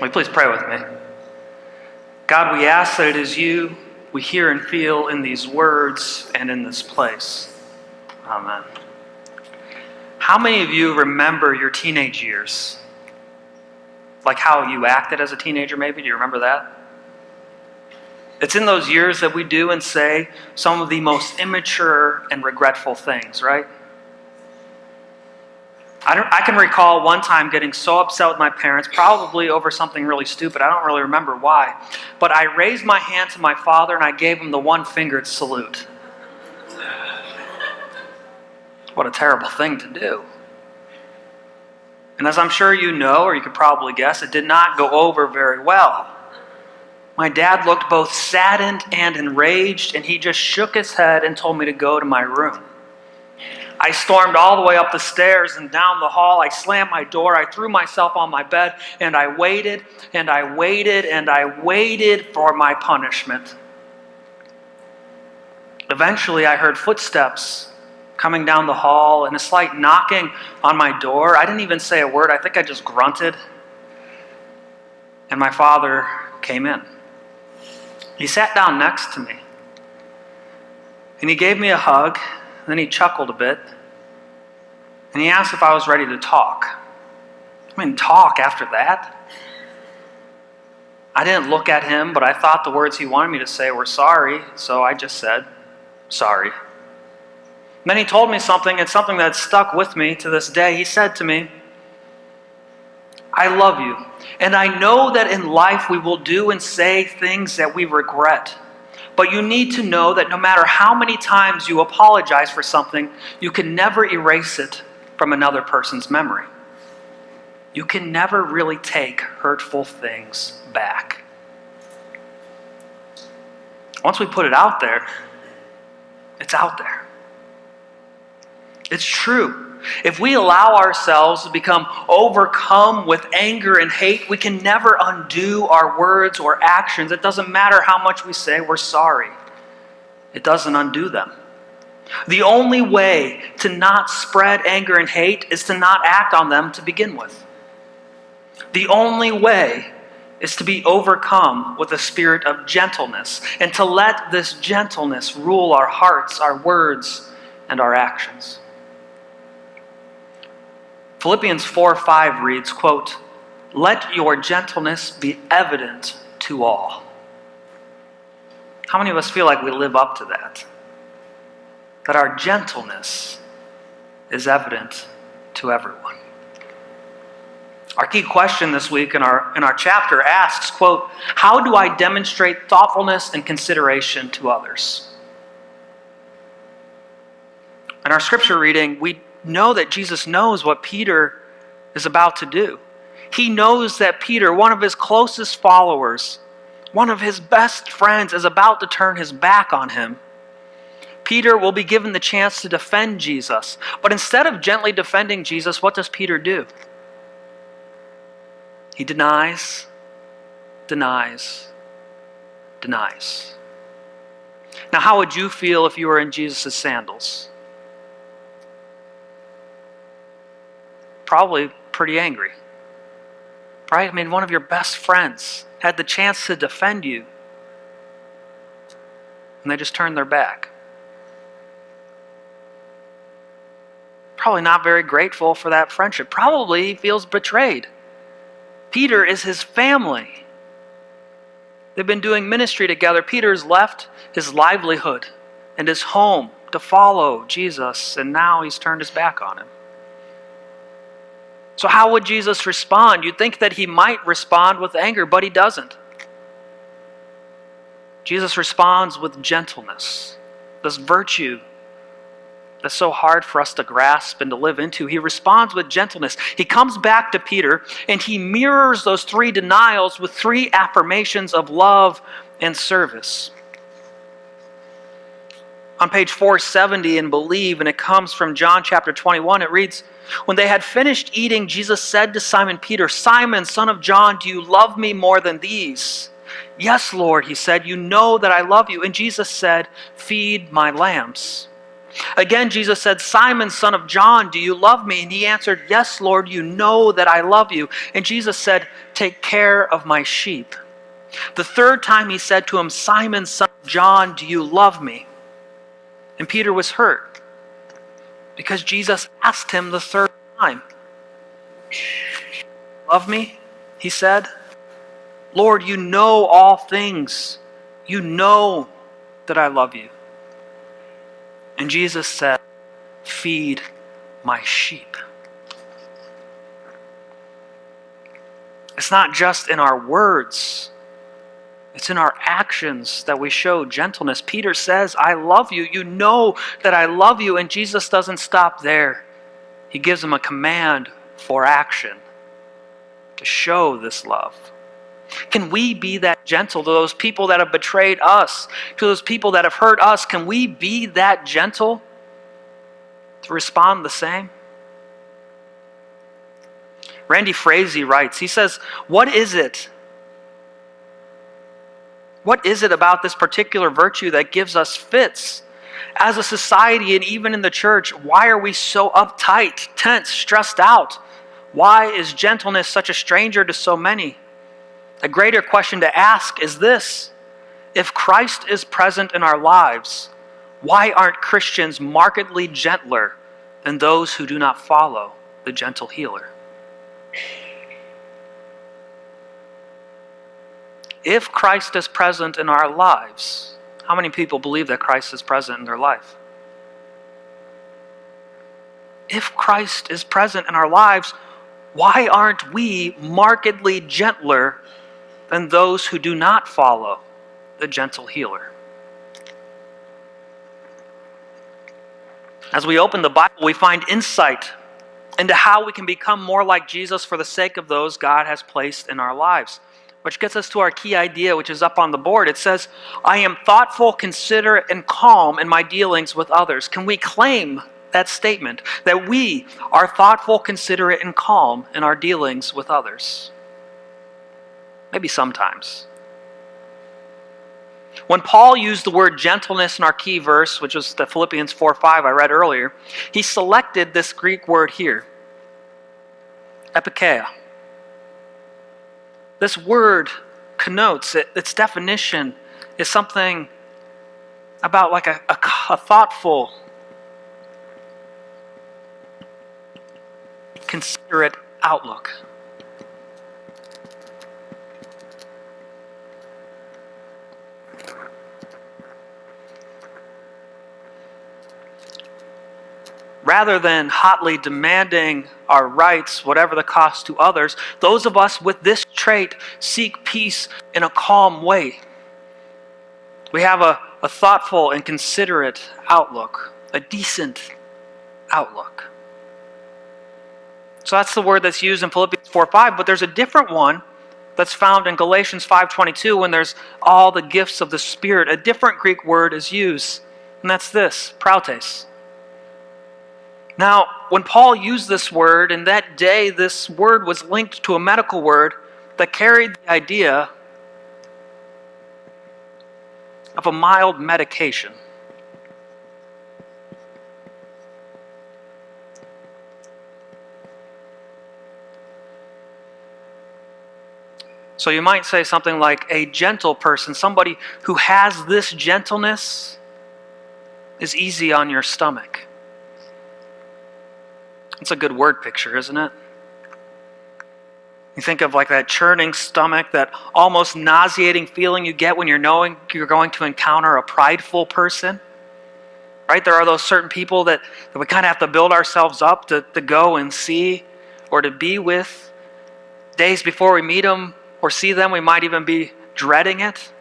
Will you please pray with me? God, we ask that it is you we hear and feel in these words and in this place. Amen. How many of you remember your teenage years? Like how you acted as a teenager, maybe? Do you remember that? It's in those years that we do and say some of the most immature and regretful things, right? I can recall one time getting so upset with my parents, probably over something really stupid. I don't really remember why. But I raised my hand to my father and I gave him the one-fingered salute. What a terrible thing to do. And as I'm sure you know, or you could probably guess, it did not go over very well. My dad looked both saddened and enraged, and he just shook his head and told me to go to my room. I stormed all the way up the stairs and down the hall. I slammed my door. I threw myself on my bed, and I waited, and I waited, and I waited for my punishment. Eventually, I heard footsteps coming down the hall and a slight knocking on my door. I didn't even say a word. I think I just grunted. And my father came in. He sat down next to me. And he gave me a hug. Then he chuckled a bit, and he asked if I was ready to talk. I mean, talk after that? I didn't look at him, but I thought the words he wanted me to say were sorry, so I just said, sorry. And then he told me something, it's something that stuck with me to this day. He said to me, I love you, and I know that in life we will do and say things that we regret. But you need to know that no matter how many times you apologize for something, you can never erase it from another person's memory. You can never really take hurtful things back. Once we put it out there, it's out there. It's true. If we allow ourselves to become overcome with anger and hate, we can never undo our words or actions. It doesn't matter how much we say we're sorry. It doesn't undo them. The only way to not spread anger and hate is to not act on them to begin with. The only way is to be overcome with a spirit of gentleness and to let this gentleness rule our hearts, our words, and our actions. Philippians 4:5 reads, quote, let your gentleness be evident to all. How many of us feel like we live up to that? That our gentleness is evident to everyone. Our key question this week in our chapter asks, quote, how do I demonstrate thoughtfulness and consideration to others? In our scripture reading, we know that Jesus knows what Peter is about to do. He knows that Peter, one of his closest followers, one of his best friends, is about to turn his back on him. Peter will be given the chance to defend Jesus. But instead of gently defending Jesus, what does Peter do? He denies, denies, denies. Now, how would you feel if you were in Jesus' sandals? Probably pretty angry, right? I mean, one of your best friends had the chance to defend you, and they just turned their back. Probably not very grateful for that friendship. Probably he feels betrayed. Peter is his family. They've been doing ministry together. Peter's left his livelihood and his home to follow Jesus, and now he's turned his back on him. So how would Jesus respond? You'd think that he might respond with anger, but he doesn't. Jesus responds with gentleness, this virtue that's so hard for us to grasp and to live into. He responds with gentleness. He comes back to Peter, and he mirrors those 3 denials with 3 affirmations of love and service. On page 470 in Believe, and it comes from John chapter 21, it reads, when they had finished eating, Jesus said to Simon Peter, Simon, son of John, do you love me more than these? Yes, Lord, he said, you know that I love you. And Jesus said, feed my lambs. Again, Jesus said, Simon, son of John, do you love me? And he answered, yes, Lord, you know that I love you. And Jesus said, take care of my sheep. The third time he said to him, Simon, son of John, do you love me? And Peter was hurt because Jesus asked him the third time. Love me? He said. Lord, you know all things. You know that I love you. And Jesus said, feed my sheep. It's not just in our words. It's in our actions that we show gentleness. Peter says, I love you. You know that I love you. And Jesus doesn't stop there. He gives him a command for action to show this love. Can we be that gentle to those people that have betrayed us, to those people that have hurt us? Can we be that gentle to respond the same? Randy Frazee writes, he says, what is it about this particular virtue that gives us fits? As a society and even in the church, why are we so uptight, tense, stressed out? Why is gentleness such a stranger to so many? A greater question to ask is this: if Christ is present in our lives, why aren't Christians markedly gentler than those who do not follow the gentle healer? If Christ is present in our lives, how many people believe that Christ is present in their life? If Christ is present in our lives, why aren't we markedly gentler than those who do not follow the gentle healer? As we open the Bible, we find insight into how we can become more like Jesus for the sake of those God has placed in our lives. Which gets us to our key idea, which is up on the board. It says, I am thoughtful, considerate, and calm in my dealings with others. Can we claim that statement, that we are thoughtful, considerate, and calm in our dealings with others? Maybe sometimes. When Paul used the word gentleness in our key verse, which was the Philippians 4:5 I read earlier, he selected this Greek word here, epikeia. This word connotes, its definition is something about like a thoughtful, considerate outlook. Rather than hotly demanding our rights, whatever the cost to others, those of us with this trait seek peace in a calm way. We have a thoughtful and considerate outlook, a decent outlook. So that's the word that's used in Philippians 4:5, but there's a different one that's found in Galatians 5:22 when there's all the gifts of the Spirit. A different Greek word is used, and that's this, prautes. Now, when Paul used this word, in that day, this word was linked to a medical word that carried the idea of a mild medication. So you might say something like a gentle person, somebody who has this gentleness, is easy on your stomach. It's a good word picture, isn't it? You think of like that churning stomach, that almost nauseating feeling you get when you're knowing you're going to encounter a prideful person. Right? There are those certain people that we kind of have to build ourselves up to go and see or to be with. Days before we meet them or see them, we might even be dreading it.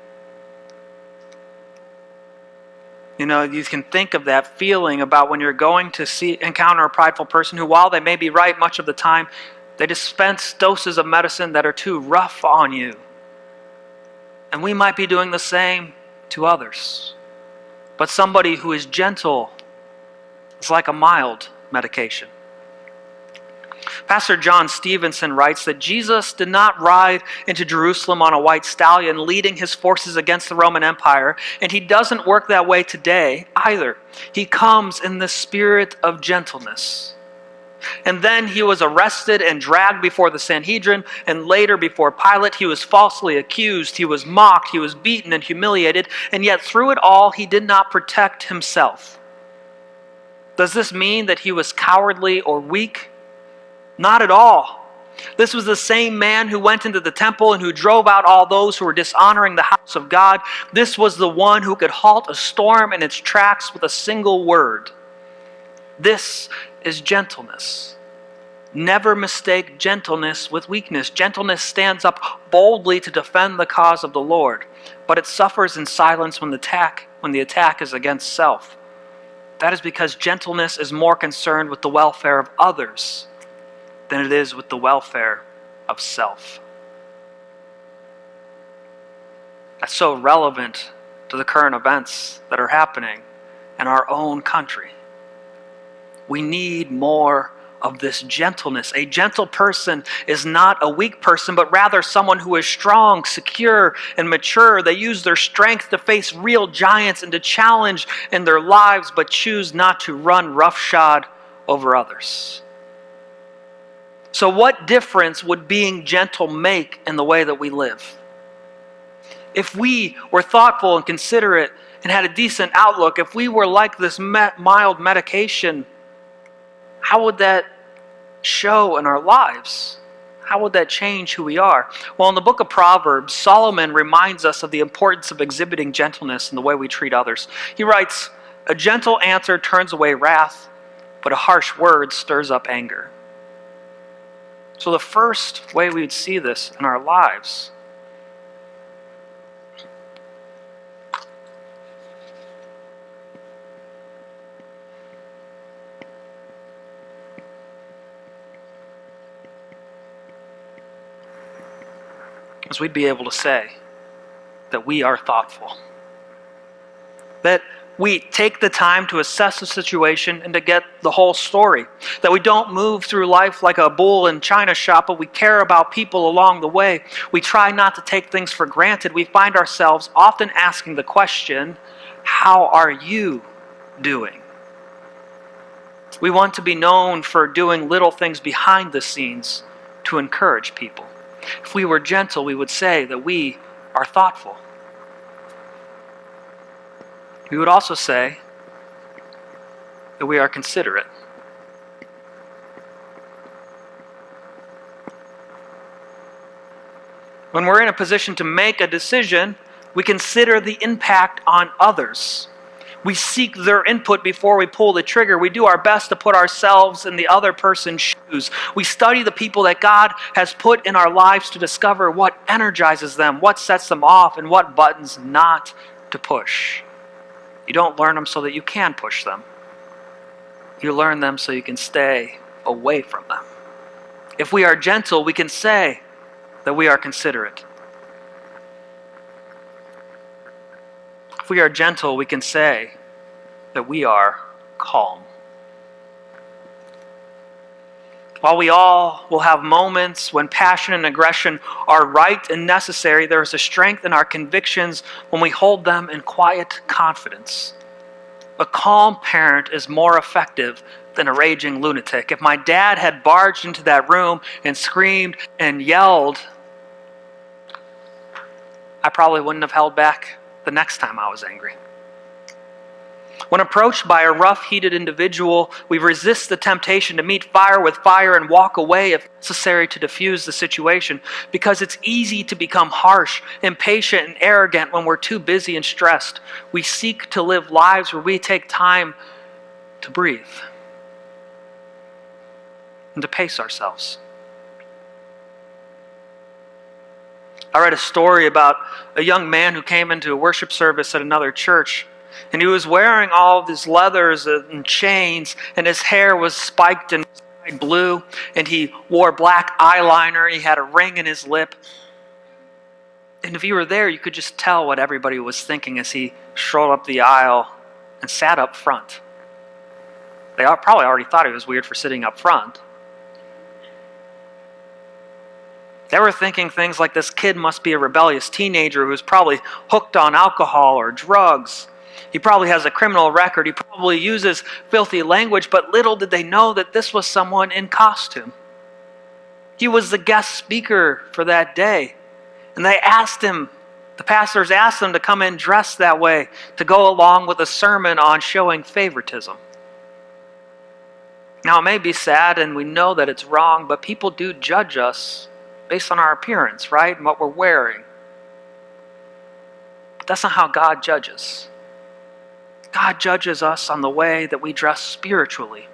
You know, you can think of that feeling about when you're going to encounter a prideful person who, while they may be right much of the time, they dispense doses of medicine that are too rough on you. And we might be doing the same to others. But somebody who is gentle is like a mild medication. Pastor John Stevenson writes that Jesus did not ride into Jerusalem on a white stallion leading his forces against the Roman Empire, and he doesn't work that way today either. He comes in the spirit of gentleness. And then he was arrested and dragged before the Sanhedrin, and later before Pilate. He was falsely accused, he was mocked, he was beaten and humiliated, and yet through it all he did not protect himself. Does this mean that he was cowardly or weak? Not at all. This was the same man who went into the temple and who drove out all those who were dishonoring the house of God. This was the one who could halt a storm in its tracks with a single word. This is gentleness. Never mistake gentleness with weakness. Gentleness stands up boldly to defend the cause of the Lord, but it suffers in silence when the attack is against self. That is because gentleness is more concerned with the welfare of others than it is with the welfare of self. That's so relevant to the current events that are happening in our own country. We need more of this gentleness. A gentle person is not a weak person, but rather someone who is strong, secure, and mature. They use their strength to face real giants and to challenge in their lives, but choose not to run roughshod over others. So what difference would being gentle make in the way that we live? If we were thoughtful and considerate and had a decent outlook, if we were like this mild medication, how would that show in our lives? How would that change who we are? Well, in the book of Proverbs, Solomon reminds us of the importance of exhibiting gentleness in the way we treat others. He writes, "A gentle answer turns away wrath, but a harsh word stirs up anger." So the first way we would see this in our lives is we'd be able to say that we are thoughtful. That we take the time to assess the situation and to get the whole story. That we don't move through life like a bull in china shop, but we care about people along the way. We try not to take things for granted. We find ourselves often asking the question, how are you doing? We want to be known for doing little things behind the scenes to encourage people. If we were gentle, we would say that we are thoughtful. We would also say that we are considerate. When we're in a position to make a decision, we consider the impact on others. We seek their input before we pull the trigger. We do our best to put ourselves in the other person's shoes. We study the people that God has put in our lives to discover what energizes them, what sets them off, and what buttons not to push. You don't learn them so that you can push them. You learn them so you can stay away from them. If we are gentle, we can say that we are considerate. If we are gentle, we can say that we are calm. While we all will have moments when passion and aggression are right and necessary, there is a strength in our convictions when we hold them in quiet confidence. A calm parent is more effective than a raging lunatic. If my dad had barged into that room and screamed and yelled, I probably wouldn't have held back the next time I was angry. When approached by a rough-heated individual, we resist the temptation to meet fire with fire and walk away if necessary to diffuse the situation, because it's easy to become harsh, impatient, and arrogant when we're too busy and stressed. We seek to live lives where we take time to breathe and to pace ourselves. I read a story about a young man who came into a worship service at another church. And he was wearing all of his leathers and chains, and his hair was spiked and blue, and he wore black eyeliner, and he had a ring in his lip. And if you were there, you could just tell what everybody was thinking as he strolled up the aisle and sat up front. They probably already thought he was weird for sitting up front. They were thinking things like, this kid must be a rebellious teenager who's probably hooked on alcohol or drugs. He probably has a criminal record. He probably uses filthy language, but little did they know that this was someone in costume. He was the guest speaker for that day. And they asked him, the pastors asked him to come in dressed that way, to go along with a sermon on showing favoritism. Now, it may be sad, and we know that it's wrong, but people do judge us based on our appearance, right? And what we're wearing. But that's not how God judges. God judges us on the way that we dress spiritually.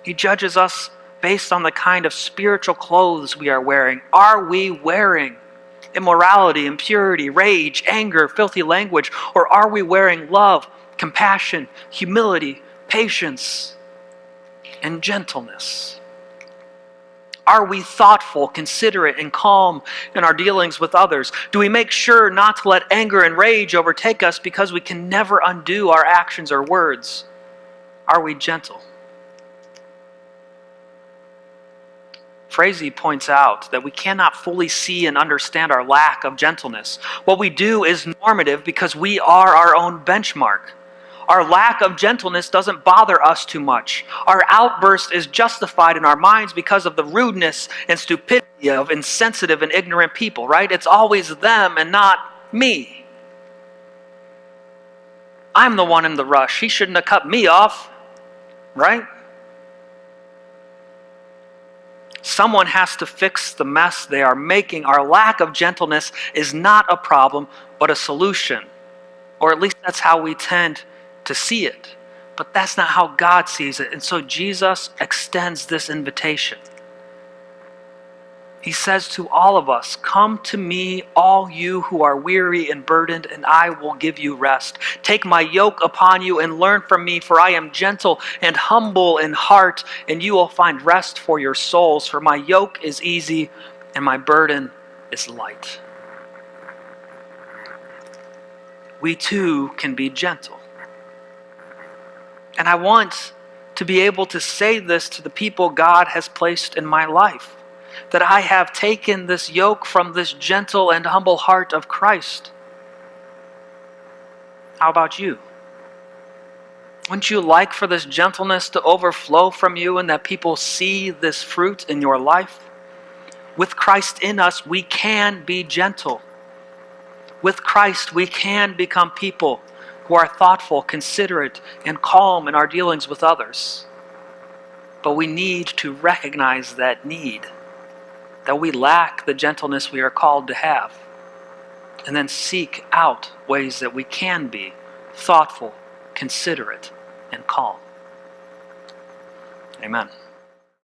He judges us based on the kind of spiritual clothes we are wearing. Are we wearing immorality, impurity, rage, anger, filthy language, or are we wearing love, compassion, humility, patience, and gentleness? Are we thoughtful, considerate, and calm in our dealings with others? Do we make sure not to let anger and rage overtake us because we can never undo our actions or words? Are we gentle? Frazee points out that we cannot fully see and understand our lack of gentleness. What we do is normative because we are our own benchmark. Our lack of gentleness doesn't bother us too much. Our outburst is justified in our minds because of the rudeness and stupidity of insensitive and ignorant people, right? It's always them and not me. I'm the one in the rush. He shouldn't have cut me off, right? Someone has to fix the mess they are making. Our lack of gentleness is not a problem, but a solution. Or at least that's how we tend to see it. But that's not how God sees it. And so Jesus extends this invitation. He says to all of us, "Come to me, all you who are weary and burdened, and I will give you rest. Take my yoke upon you and learn from me, for I am gentle and humble in heart, and you will find rest for your souls. For my yoke is easy and my burden is light." We too can be gentle. And I want to be able to say this to the people God has placed in my life, that I have taken this yoke from this gentle and humble heart of Christ. How about you? Wouldn't you like for this gentleness to overflow from you and that people see this fruit in your life? With Christ in us, we can be gentle. With Christ, we can become people who are thoughtful, considerate, and calm in our dealings with others. But we need to recognize that need, that we lack the gentleness we are called to have, and then seek out ways that we can be thoughtful, considerate, and calm. Amen.